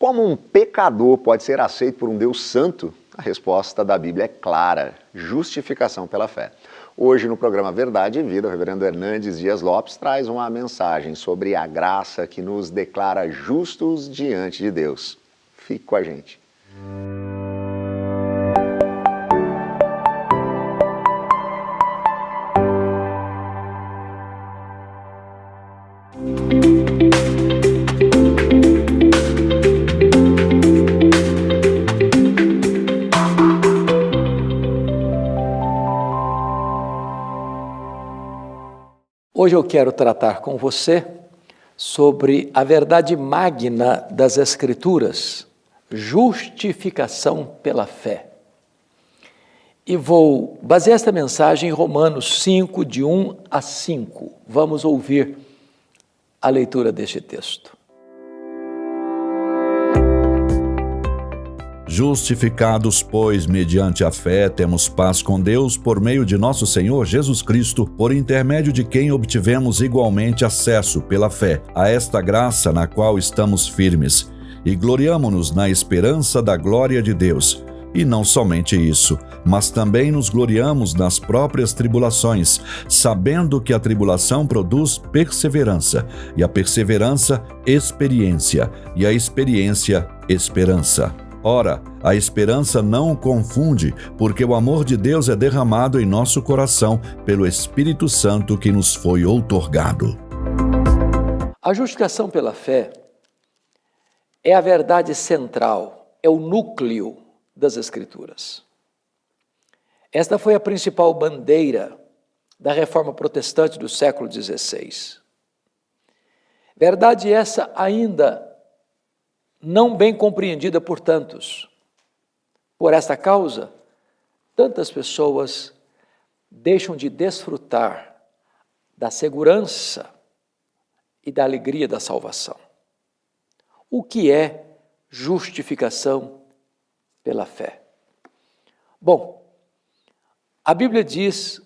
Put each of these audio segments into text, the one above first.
Como um pecador pode ser aceito por um Deus santo? A resposta da Bíblia é clara: justificação pela fé. Hoje, no programa Verdade e Vida, o reverendo Hernandes Dias Lopes traz uma mensagem sobre a graça que nos declara justos diante de Deus. Fique com a gente. Hoje eu quero tratar com você sobre a verdade magna das Escrituras, justificação pela fé. E vou basear esta mensagem em Romanos 5, de 1 a 5. Vamos ouvir a leitura deste texto. Justificados, pois, mediante a fé, temos paz com Deus por meio de nosso Senhor Jesus Cristo, por intermédio de quem obtivemos igualmente acesso, pela fé, a esta graça na qual estamos firmes, e gloriamo-nos na esperança da glória de Deus. E não somente isso, mas também nos gloriamos nas próprias tribulações, sabendo que a tribulação produz perseverança, e a perseverança, experiência, e a experiência, esperança. Ora, a esperança não confunde, porque o amor de Deus é derramado em nosso coração pelo Espírito Santo que nos foi outorgado. A justificação pela fé é a verdade central, é o núcleo das Escrituras. Esta foi a principal bandeira da Reforma Protestante do século XVI. Verdade essa ainda não bem compreendida por tantos. Por esta causa, tantas pessoas deixam de desfrutar da segurança e da alegria da salvação. O que é justificação pela fé? Bom, a Bíblia diz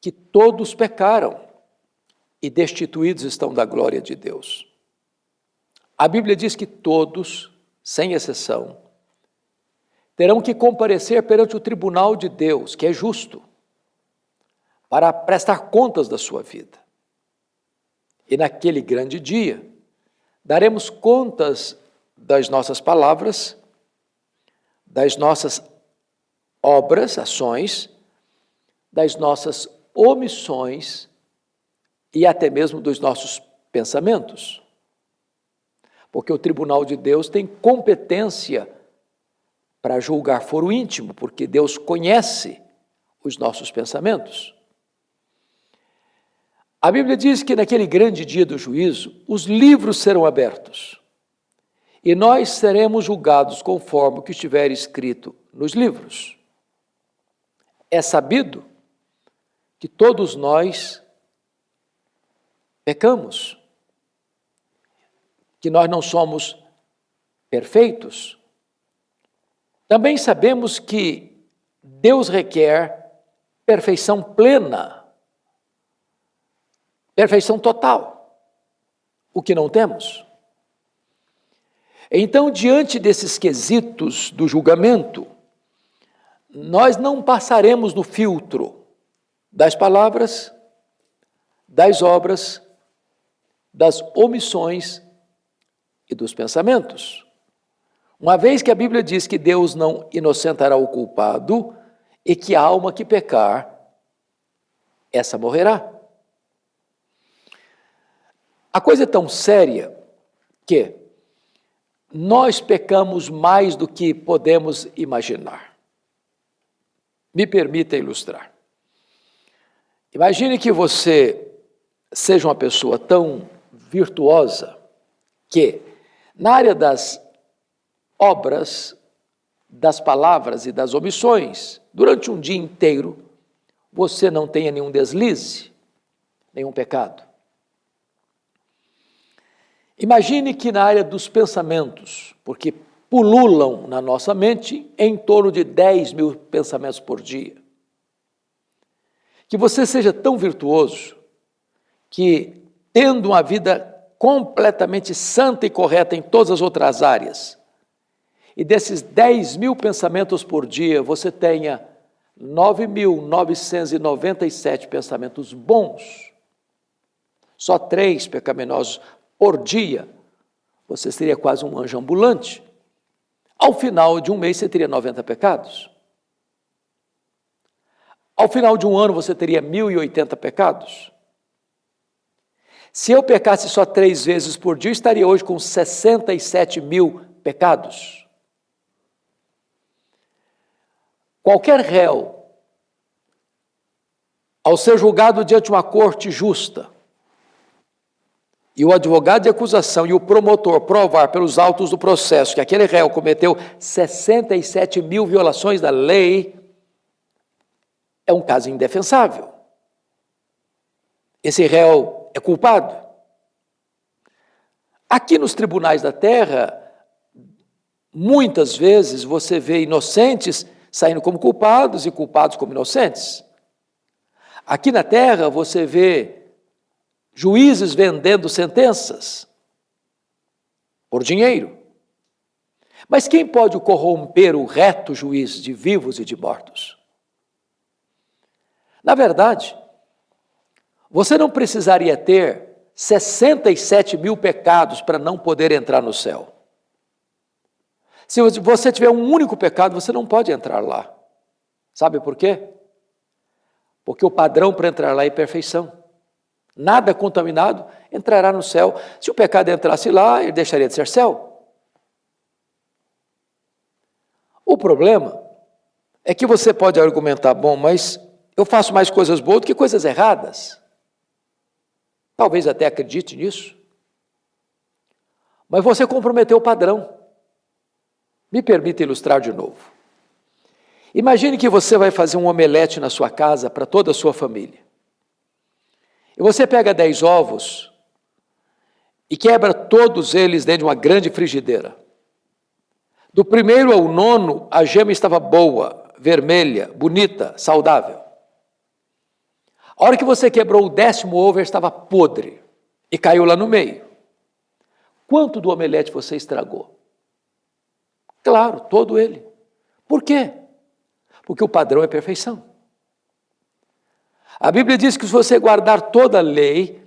que todos pecaram e destituídos estão da glória de Deus. A Bíblia diz que todos, sem exceção, terão que comparecer perante o tribunal de Deus, que é justo, para prestar contas da sua vida. E naquele grande dia, daremos contas das nossas palavras, das nossas obras, ações, das nossas omissões e até mesmo dos nossos pensamentos. Porque o tribunal de Deus tem competência para julgar foro íntimo, porque Deus conhece os nossos pensamentos. A Bíblia diz que naquele grande dia do juízo, os livros serão abertos e nós seremos julgados conforme o que estiver escrito nos livros. É sabido que todos nós pecamos, que nós não somos perfeitos. Também sabemos que Deus requer perfeição plena, perfeição total, o que não temos. Então, diante desses quesitos do julgamento, nós não passaremos no filtro das palavras, das obras, das omissões e dos pensamentos. Uma vez que a Bíblia diz que Deus não inocentará o culpado e que a alma que pecar, essa morrerá. A coisa é tão séria que nós pecamos mais do que podemos imaginar. Me permita ilustrar. Imagine que você seja uma pessoa tão virtuosa que, na área das obras, das palavras e das omissões, durante um dia inteiro, você não tenha nenhum deslize, nenhum pecado. Imagine que na área dos pensamentos, porque pululam na nossa mente em torno de 10.000 pensamentos por dia, que você seja tão virtuoso que, tendo uma vida completamente santa e correta em todas as outras áreas, e desses 10.000 pensamentos por dia, você tenha 9.997 pensamentos bons, só 3 pecaminosos por dia, você seria quase um anjo ambulante. Ao final de um mês, você teria 90 pecados. Ao final de um ano, você teria 1.080 pecados. Se eu pecasse só 3 vezes por dia, eu estaria hoje com 67.000 pecados. Qualquer réu, ao ser julgado diante de uma corte justa, e o advogado de acusação e o promotor provar pelos autos do processo que aquele réu cometeu 67.000 violações da lei, é um caso indefensável. Esse réu é culpado. Aqui nos tribunais da terra, muitas vezes você vê inocentes saindo como culpados e culpados como inocentes. Aqui na terra você vê juízes vendendo sentenças por dinheiro. Mas quem pode corromper o reto juiz de vivos e de mortos? Na verdade, você não precisaria ter 67.000 pecados para não poder entrar no céu. Se você tiver um único pecado, você não pode entrar lá. Sabe por quê? Porque o padrão para entrar lá é perfeição. Nada contaminado entrará no céu. Se o pecado entrasse lá, ele deixaria de ser céu. O problema é que você pode argumentar, bom, mas eu faço mais coisas boas do que coisas erradas. Talvez até acredite nisso. Mas você comprometeu o padrão. Me permita ilustrar de novo. Imagine que você vai fazer um omelete na sua casa para toda a sua família. E você pega 10 ovos e quebra todos eles dentro de uma grande frigideira. Do 1º ao 9º, a gema estava boa, vermelha, bonita, saudável. A hora que você quebrou o 10º ovo, ele estava podre e caiu lá no meio. Quanto do omelete você estragou? Claro, todo ele. Por quê? Porque o padrão é perfeição. A Bíblia diz que se você guardar toda a lei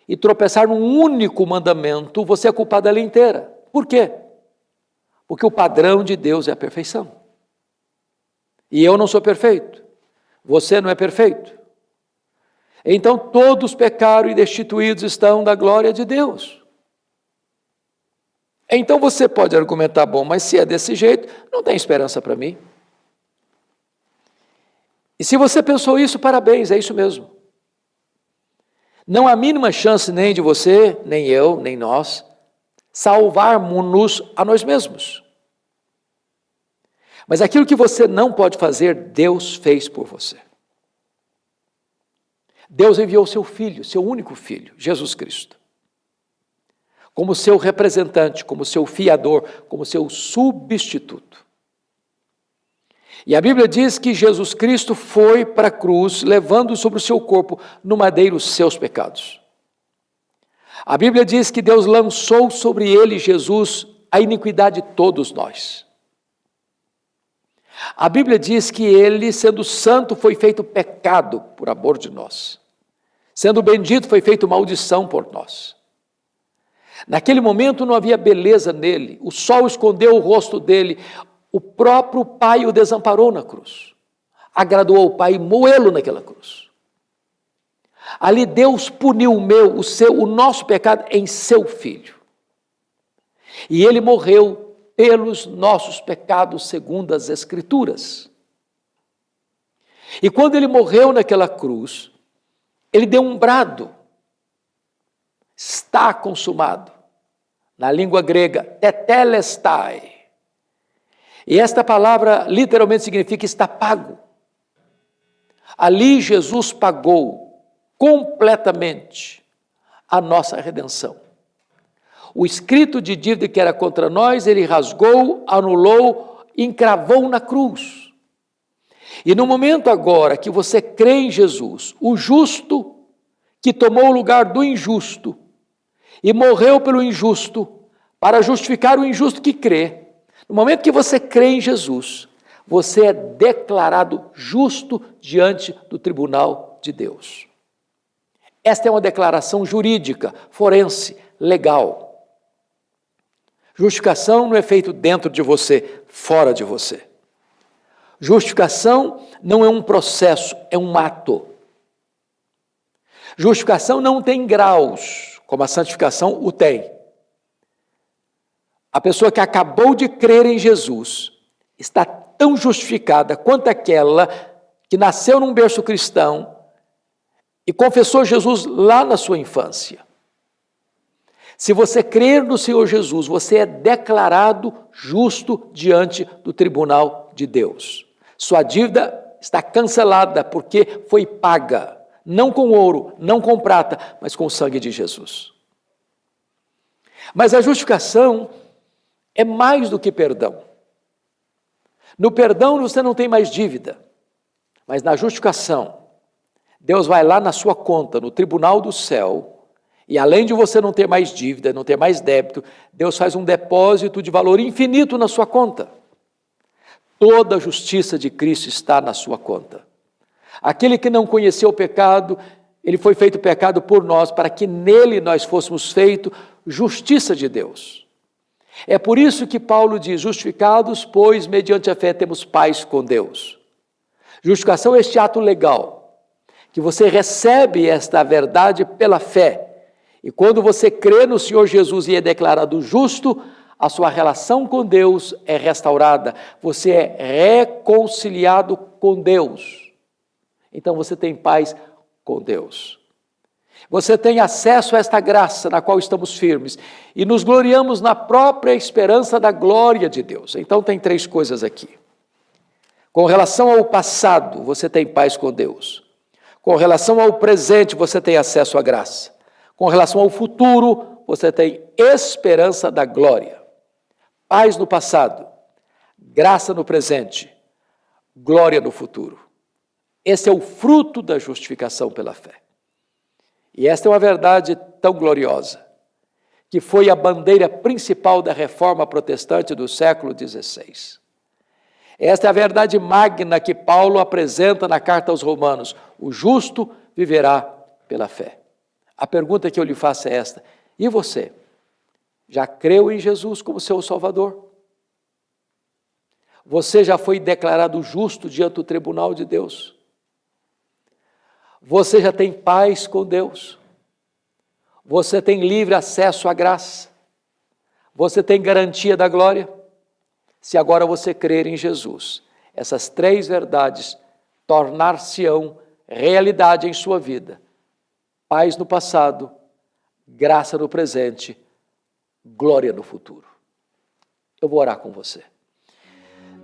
e tropeçar num único mandamento, você é culpado da lei inteira. Por quê? Porque o padrão de Deus é a perfeição. E eu não sou perfeito. Você não é perfeito. Então todos pecaram e destituídos estão da glória de Deus. Então você pode argumentar, bom, mas se é desse jeito, não tem esperança para mim. E se você pensou isso, parabéns, é isso mesmo. Não há mínima chance nem de você, nem eu, nem nós, salvarmos-nos a nós mesmos. Mas aquilo que você não pode fazer, Deus fez por você. Deus enviou seu Filho, seu único Filho, Jesus Cristo, como seu representante, como seu fiador, como seu substituto. E a Bíblia diz que Jesus Cristo foi para a cruz, levando sobre o seu corpo no madeiro os seus pecados. A Bíblia diz que Deus lançou sobre ele, Jesus, a iniquidade de todos nós. A Bíblia diz que ele, sendo santo, foi feito pecado por amor de nós. Sendo bendito, foi feito maldição por nós. Naquele momento não havia beleza nele, o sol escondeu o rosto dele, o próprio Pai o desamparou na cruz. Agradou ao Pai moê-lo naquela cruz. Ali Deus puniu o nosso pecado em seu Filho. E ele morreu pelos nossos pecados segundo as Escrituras. E quando ele morreu naquela cruz, ele deu um brado. Está consumado. Na língua grega, tetelestai. E esta palavra literalmente significa está pago. Ali Jesus pagou completamente a nossa redenção. O escrito de dívida que era contra nós, ele rasgou, anulou, encravou na cruz. E no momento agora que você crê em Jesus, o justo que tomou o lugar do injusto, e morreu pelo injusto para justificar o injusto que crê. No momento que você crê em Jesus, você é declarado justo diante do tribunal de Deus. Esta é uma declaração jurídica, forense, legal. Justificação não é feito dentro de você, fora de você. Justificação não é um processo, é um ato. Justificação não tem graus, como a santificação o tem. A pessoa que acabou de crer em Jesus está tão justificada quanto aquela que nasceu num berço cristão e confessou Jesus lá na sua infância. Se você crer no Senhor Jesus, você é declarado justo diante do tribunal de Deus. Sua dívida está cancelada porque foi paga, não com ouro, não com prata, mas com o sangue de Jesus. Mas a justificação é mais do que perdão. No perdão você não tem mais dívida, mas na justificação, Deus vai lá na sua conta, no tribunal do céu, e além de você não ter mais dívida, não ter mais débito, Deus faz um depósito de valor infinito na sua conta. Toda a justiça de Cristo está na sua conta. Aquele que não conheceu o pecado, ele foi feito pecado por nós, para que nele nós fôssemos feitos justiça de Deus. É por isso que Paulo diz, justificados, pois, mediante a fé, temos paz com Deus. Justificação é este ato legal, que você recebe esta verdade pela fé. E quando você crê no Senhor Jesus e é declarado justo, a sua relação com Deus é restaurada. Você é reconciliado com Deus. Então você tem paz com Deus. Você tem acesso a esta graça na qual estamos firmes e nos gloriamos na própria esperança da glória de Deus. Então tem três coisas aqui. Com relação ao passado, você tem paz com Deus. Com relação ao presente, você tem acesso à graça. Com relação ao futuro, você tem esperança da glória. Paz no passado, graça no presente, glória no futuro. Esse é o fruto da justificação pela fé. E esta é uma verdade tão gloriosa, que foi a bandeira principal da reforma protestante do século XVI. Esta é a verdade magna que Paulo apresenta na carta aos Romanos: o justo viverá pela fé. A pergunta que eu lhe faço é esta: e você? Já creu em Jesus como seu Salvador? Você já foi declarado justo diante do tribunal de Deus? Você já tem paz com Deus? Você tem livre acesso à graça? Você tem garantia da glória? Se agora você crer em Jesus, essas três verdades tornar-se-ão realidade em sua vida. Paz no passado, graça no presente, glória no futuro. Eu vou orar com você.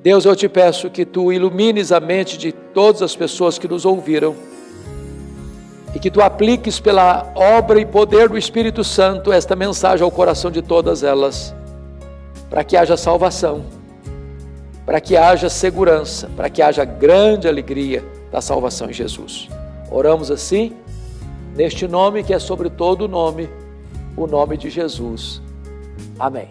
Deus, eu te peço que tu ilumines a mente de todas as pessoas que nos ouviram e que tu apliques pela obra e poder do Espírito Santo esta mensagem ao coração de todas elas, para que haja salvação, para que haja segurança, para que haja grande alegria da salvação em Jesus. Oramos assim, neste nome que é sobre todo nome, o nome de Jesus. Amém.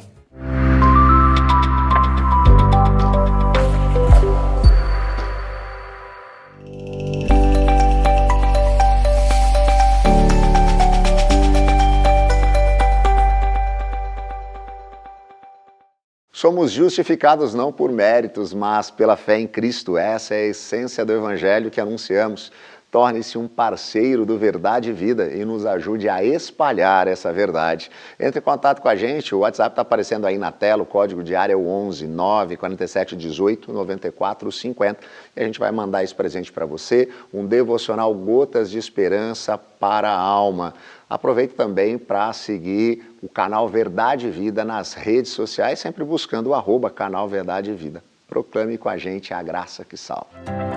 Somos justificados não por méritos, mas pela fé em Cristo. Essa é a essência do Evangelho que anunciamos. Torne-se um parceiro do Verdade e Vida e nos ajude a espalhar essa verdade. Entre em contato com a gente, o WhatsApp está aparecendo aí na tela, o código de área é o 11 947 18 94 50. E a gente vai mandar esse presente para você, um devocional Gotas de Esperança para a Alma. Aproveite também para seguir o canal Verdade e Vida nas redes sociais, sempre buscando o @canal Verdade e Vida. Proclame com a gente a graça que salva.